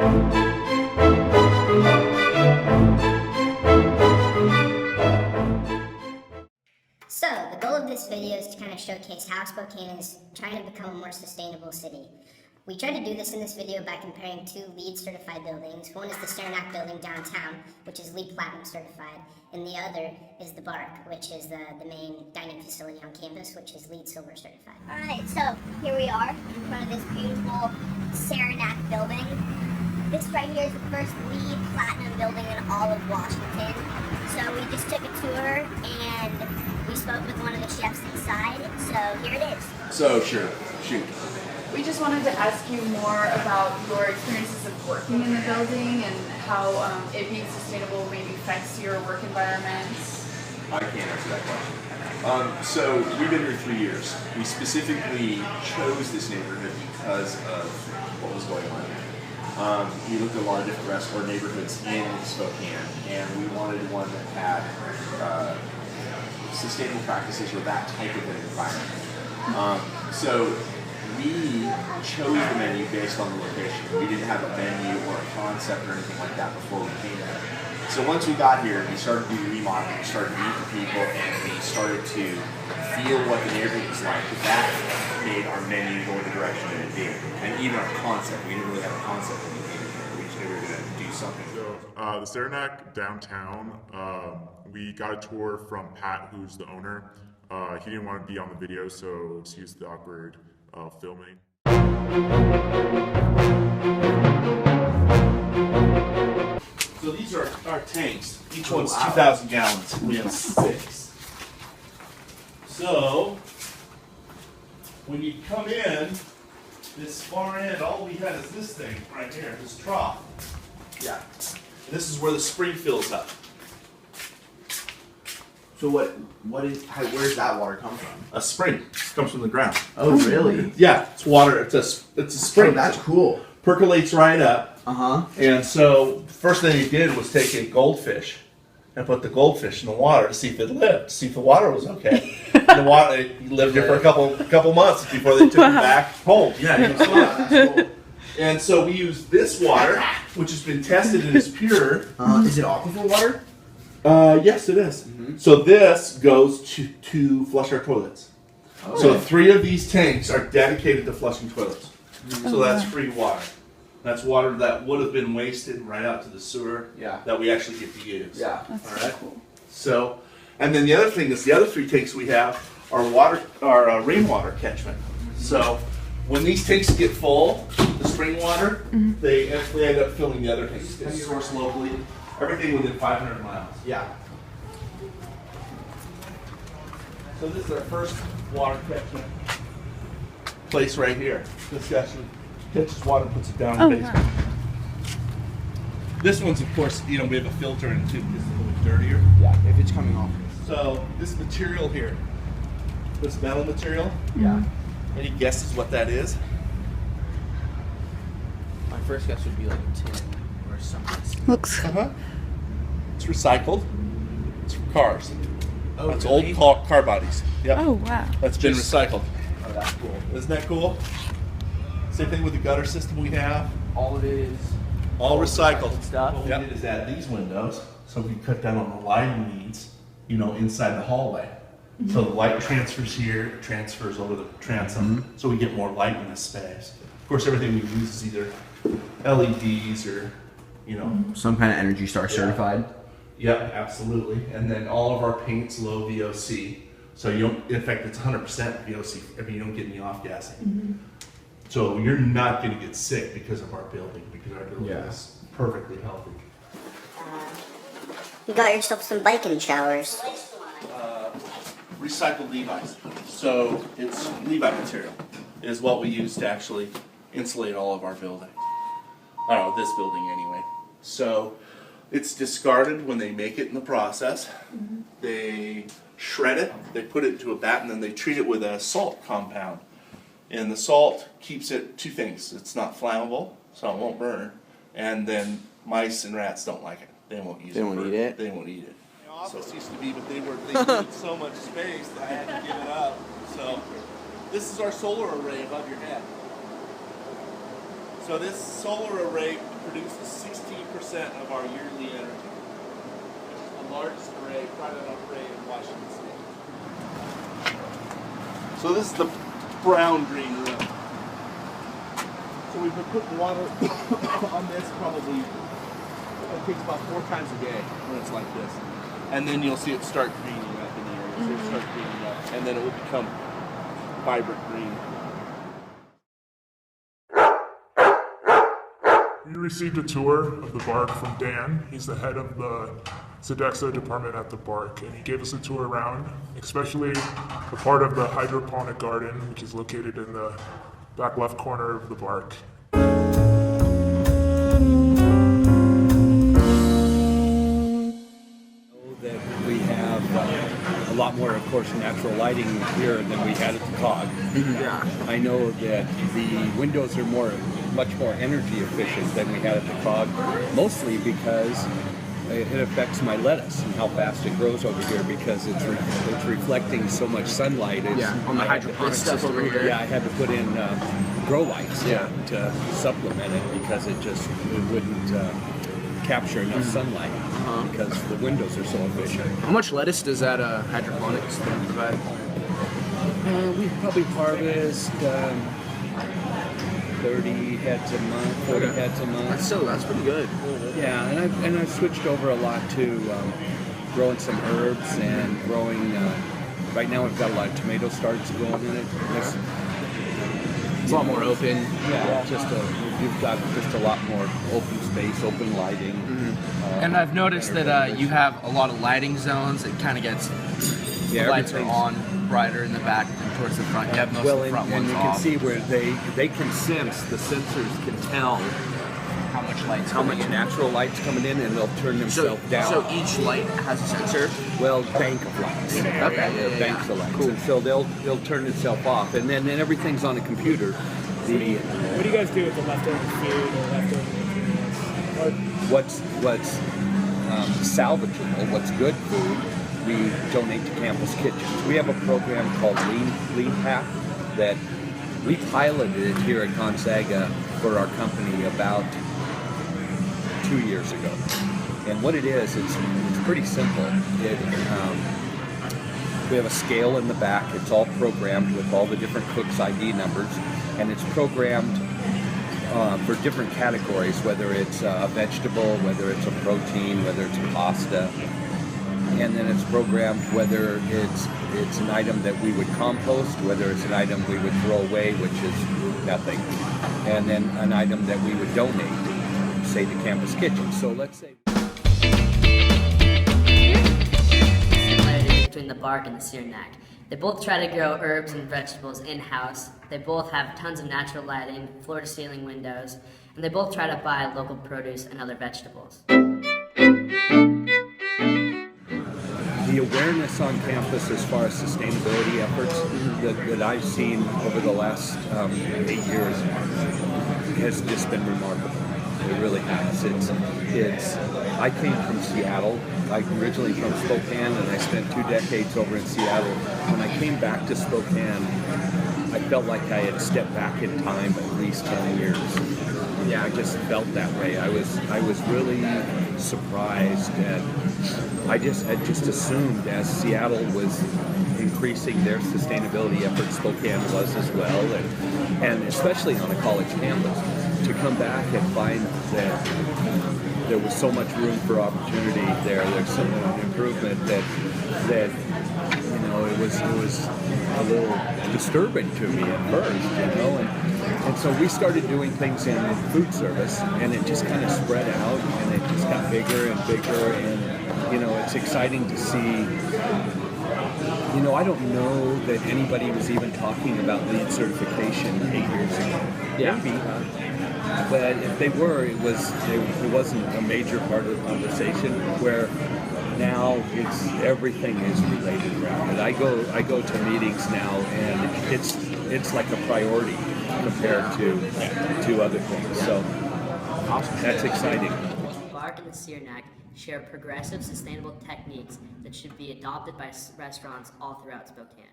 So, the goal of this video is to kind of showcase how Spokane is trying to become a more sustainable city. We tried to do this in this video by comparing two LEED certified buildings. One is the Saranac building downtown, which is LEED Platinum certified, and the other is the BARC, which is the main dining facility on campus, which is LEED Silver certified. Alright, so here we are in front of this beautiful Saranac building. This right here is the first LEED Platinum building in all of Washington. So we just took a tour and we spoke with one of the chefs inside, so here it is. So sure, shoot. We just wanted to ask you more about your experiences of working in the building and how it being sustainable maybe affects your work environment. I can't answer that question. So we've been here 3 years. We specifically chose this neighborhood because of what was going on here. We looked at a lot of different neighborhoods in Spokane, and we wanted one that had sustainable practices or that type of an environment. So we chose the menu based on the location. We didn't have a menu or a concept or anything like that before we came here. So once we got here, we started doing remodeling, we started to meet the people, and we started to feel what the neighborhood was like. That made our menu go in the direction that it did. And even our concept, we didn't really have a concept when we came here. We just knew we were going to do something. So the Saranac downtown, we got a tour from Pat, who's the owner. He didn't want to be on the video, so excuse the awkward filming. So these are our tanks. Each one's 2,000 gallons. We have 6. So when you come in, this far end, all we had is this thing right here, this trough. Yeah. And this is where the spring fills up. So where's that water come from? A spring comes from the ground. Oh, really? Yeah, it's water. It's a spring. Oh, that's cool. Percolates right up. Uh-huh. And so the first thing he did was take a goldfish and put the goldfish in the water to see if it lived, to see if the water was okay. The water, he lived here for a couple months before they took him back home. Yeah, he was fine. That's cool. And so we use this water, which has been tested and is pure. Is it aquifer water? Yes, it is. So this goes to flush our toilets. Oh. So 3 of these tanks are dedicated to flushing toilets. So that's free water. That's water that would have been wasted right out to the sewer. Yeah. That we actually get to use. Yeah. All right. So, and then the other thing is the other 3 tanks we have are rainwater catchment. So when these tanks get full, the spring water, they end up filling the other tanks. It's sourced locally. Everything within 500 miles. Yeah. So this is our first water catchment place right here. This actually catches water and puts it down in the basement. Wow. This one's, of course, we have a filter in it too because it's a little bit dirtier. Yeah. If it's coming off. So this material here, this metal material, Yeah. any guesses what that is? My first guess would be like tin or something. Looks. It's recycled. It's from cars. Oh, That's really? old car bodies. Yep. Oh wow. That's been recycled. Oh, that's cool. Isn't that cool? Same thing with the gutter system we have. All of it is All recycled stuff. What we did is add these windows so we cut down on the lighting needs, inside the hallway. So the light transfers here, transfers over the transom, so we get more light in this space. Of course, everything we use is either LEDs or, Some kind of Energy Star certified. Yep, absolutely. And then all of our paint's low VOC. So you don't, in fact, it's 100% VOC. You don't get any off-gassing. So you're not going to get sick because of our building, because our building is perfectly healthy. You got yourself some biking showers. Recycled Levi's. So it's Levi material is what we use to actually insulate all of our building. I don't know, this building anyway. So it's discarded when they make it in the process. They shred it, they put it into a vat, and then they treat it with a salt compound. And the salt keeps it 2 things. It's not flammable, so it won't burn. And then mice and rats don't like it. They won't use it. They won't eat it? They won't eat it. My office used to be, but they needed so much space that I had to give it up. So this is our solar array above your head. So So this solar array produces 16% of our yearly energy. It's the largest array, private array in Washington State. So this is the brown green room. So we've been putting water on this probably, it takes about 4 times a day when it's like this. And then you'll see it start greening up in the area. So it starts greening up, and then it will become vibrant green. We received a tour of the Bark from Dan. He's the head of the Sodexo department at the Bark, and he gave us a tour around, especially a part of the hydroponic garden, which is located in the back left corner of the Bark. That we have a lot more, of course, natural lighting here than we had at the COG. Yeah. I know that the windows are much more energy efficient than we had at the COG, mostly because it affects my lettuce and how fast it grows over here because it's reflecting so much sunlight. On the hydroponic stuff over here. Yeah, I had to put in grow lights Yeah. to supplement it because it wouldn't capture enough sunlight because the windows are so efficient. How much lettuce does that hydroponics thing provide? We probably harvest 30 heads a month, 40 heads a month. That's pretty good. Yeah, and I've switched over a lot to growing some herbs and growing. Right now, we've got a lot of tomato starts going in it. It's a lot more open. Yeah, you've got just a lot more open space, open lighting. And I've noticed that you have a lot of lighting zones. It kind of gets the lights are everything's- on brighter in the back than towards the front. You have most of the front and ones you off. can see where they can sense, the sensors can tell how much light's how coming much in. natural light's coming in, and they'll turn themselves down. So each light has a sensor. Well, bank of lights. Okay, yeah, Banks of lights. Cool. And so they'll turn itself off, and then everything's on a computer. What do you guys do with the leftover food or leftover materials? What's salvageable, what's good food, we donate to campus kitchens. We have a program called Lean Pack that we piloted it here at Gonzaga for our company about 2 years ago. And what it is, it's pretty simple. We have a scale in the back. It's all programmed with all the different cook's ID numbers, and it's programmed for different categories, whether it's a vegetable, whether it's a protein, whether it's a pasta. And then it's programmed whether it's an item that we would compost, whether it's an item we would throw away, which is nothing, and then an item that we would donate, say the campus kitchen. So let's say Similarity between the Bark and the Searnac. They both try to grow herbs and vegetables in-house. They both have tons of natural lighting, floor-to-ceiling windows, and they both try to buy local produce and other vegetables. the awareness on campus as far as sustainability efforts that I've seen over the last 8 years has just been remarkable. It really has. I came from Seattle. I'm originally from Spokane, and I spent 2 decades over in Seattle. When I came back to Spokane, I felt like I had stepped back in time at least 10 years. Yeah, I just felt that way. I was really surprised, and I just assumed as Seattle was increasing their sustainability efforts, Spokane was as well, and especially on a college campus, to come back and find that there was so much room for opportunity there. There's some improvement that it was a little disturbing to me at first, and so we started doing things in food service, and it just kind of spread out, and it just got bigger and bigger, and it's exciting to see. I don't know that anybody was even talking about LEED certification 8 years ago. Yeah. Maybe. But if they were, it wasn't a major part of the conversation. Where now everything is related around it. I go to meetings now, and it's like a priority compared to other things. So that's exciting. Bark and the Searnac share progressive, sustainable techniques that should be adopted by restaurants all throughout Spokane.